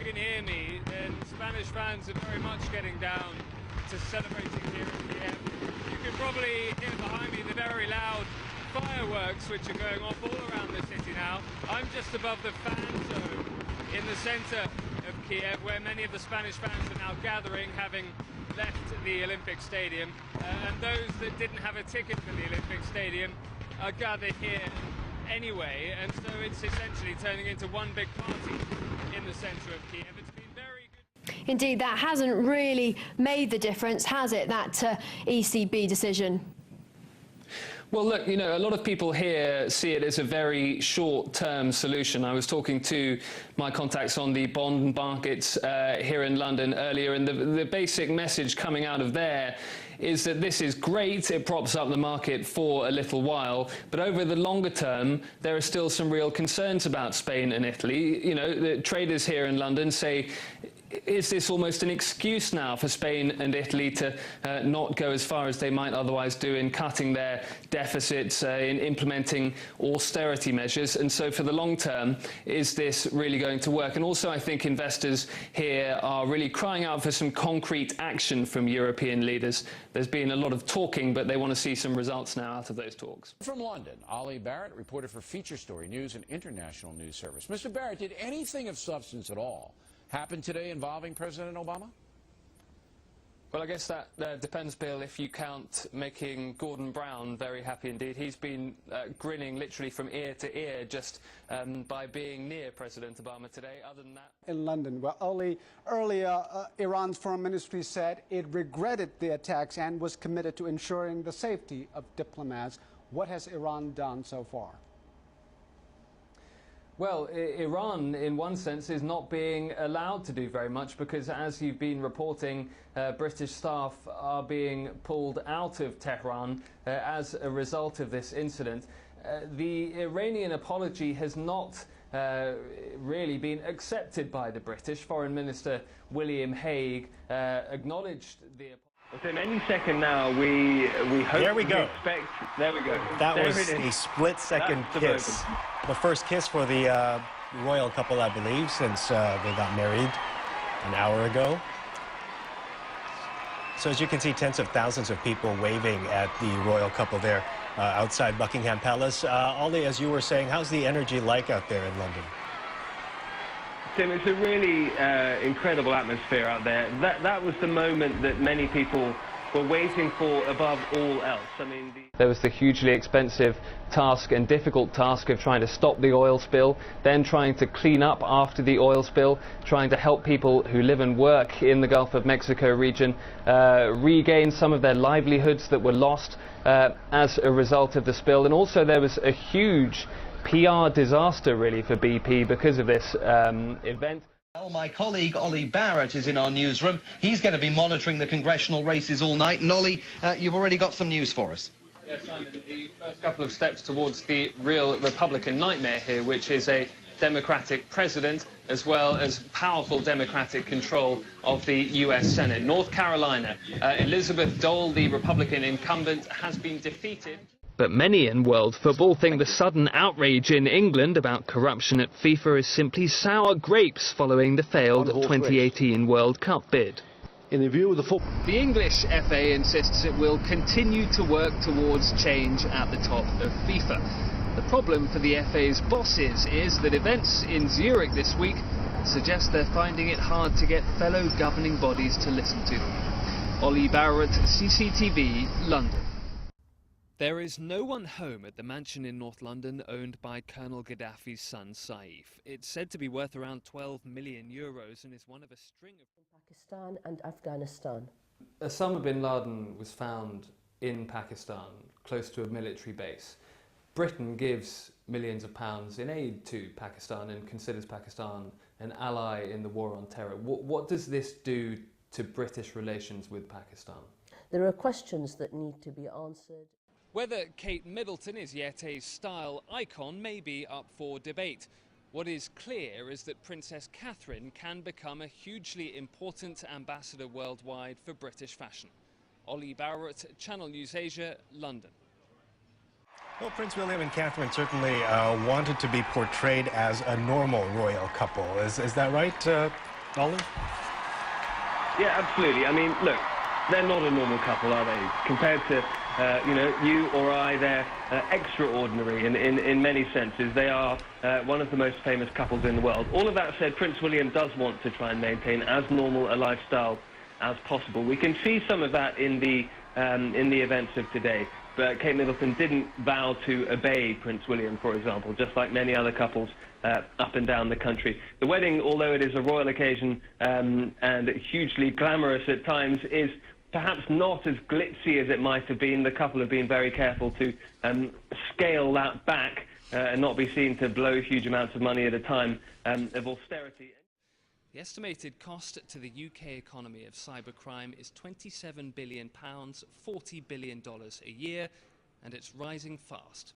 you can hear me, then Spanish fans are very much getting down to celebrating here in Kiev. You can probably hear behind me the very loud fireworks which are going off all around the city now. I'm just above the fan zone in the centre of Kiev, where many of the Spanish fans are now gathering, having left the Olympic Stadium. And those that didn't have a ticket for the Olympic Stadium are gathered here anyway, and so it's essentially turning into one big party in the centre of Kiev. It's been very good. Indeed, that hasn't really made the difference, has it, that ECB decision? Well, look, you know, a lot of people here see it as a very short-term solution. I was talking to my contacts on the bond markets here in London earlier, and the basic message coming out of there is that this is great. It props up the market for a little while, but over the longer term, there are still some real concerns about Spain and Italy. You know, the traders here in London say, is this almost an excuse now for Spain and Italy to not go as far as they might otherwise do in cutting their deficits, in implementing austerity measures? And so for the long term, is this really going to work? And also, I think investors here are really crying out for some concrete action from European leaders. There's been a lot of talking, but they want to see some results now out of those talks. From London, Olly Barratt, reporter for Feature Story News and International News Service. Mr. Barratt, did anything of substance at all happen today involving President Obama? Well, I guess that depends, Bill, if you count making Gordon Brown very happy indeed. He's been grinning literally from ear to ear just by being near President Obama today. Other than that... In London, where earlier Iran's foreign ministry said it regretted the attacks and was committed to ensuring the safety of diplomats. What has Iran done so far? Well, Iran, in one sense, is not being allowed to do very much because, as you've been reporting, British staff are being pulled out of Tehran as a result of this incident. The Iranian apology has not really been accepted by the British. Foreign Minister William Hague acknowledged the apology. Within any second now, we hope. There we go. Expect. There we go. That there was a split-second kiss. The first kiss for the royal couple, I believe, since they got married an hour ago. So as you can see, tens of thousands of people waving at the royal couple there outside Buckingham Palace. Olly, as you were saying, how's the energy like out there in London? Tim, it's a really incredible atmosphere out there. That was the moment that many people were waiting for above all else. I mean, there was the hugely expensive task and difficult task of trying to stop the oil spill, then trying to clean up after the oil spill, trying to help people who live and work in the Gulf of Mexico region regain some of their livelihoods that were lost as a result of the spill. And also there was a huge PR disaster really for BP because of this event. Well, my colleague Olly Barratt is in our newsroom. He's going to be monitoring the congressional races all night. And Olly, you've already got some news for us. Yes, Simon, the first couple of steps towards the real Republican nightmare here, which is a Democratic president as well as powerful Democratic control of the US Senate. North Carolina, Elizabeth Dole, the Republican incumbent, has been defeated. But many in world football think the sudden outrage in England about corruption at FIFA is simply sour grapes following the failed 2018 World Cup bid. In the view of the English FA insists it will continue to work towards change at the top of FIFA. The problem for the FA's bosses is that events in Zurich this week suggest they're finding it hard to get fellow governing bodies to listen to them. Olly Barratt, CCTV, London. There is no one home at the mansion in North London owned by Colonel Gaddafi's son Saif. It's said to be worth around 12 million euros and is one of a string of... Pakistan and Afghanistan. Osama bin Laden was found in Pakistan, close to a military base. Britain gives millions of pounds in aid to Pakistan and considers Pakistan an ally in the war on terror. What does this do to British relations with Pakistan? There are questions that need to be answered. Whether Kate Middleton is yet a style icon may be up for debate. What is clear is that Princess Catherine can become a hugely important ambassador worldwide for British fashion. Olly Barratt, Channel News Asia, London. Well, Prince William and Catherine certainly wanted to be portrayed as a normal royal couple. Is that right, Ollie? Yeah, absolutely. I mean, look, they're not a normal couple, are they? Compared to, you know, you or I, they're extraordinary in many senses. They are one of the most famous couples in the world. All of that said, Prince William does want to try and maintain as normal a lifestyle as possible. We can see some of that in the events of today. But Kate Middleton didn't vow to obey Prince William, for example, just like many other couples up and down the country. The wedding, although it is a royal occasion and hugely glamorous at times, is perhaps not as glitzy as it might have been. The couple have been very careful to scale that back and not be seen to blow huge amounts of money at a time of austerity. The estimated cost to the UK economy of cybercrime is £27 billion, $40 billion a year, and it's rising fast.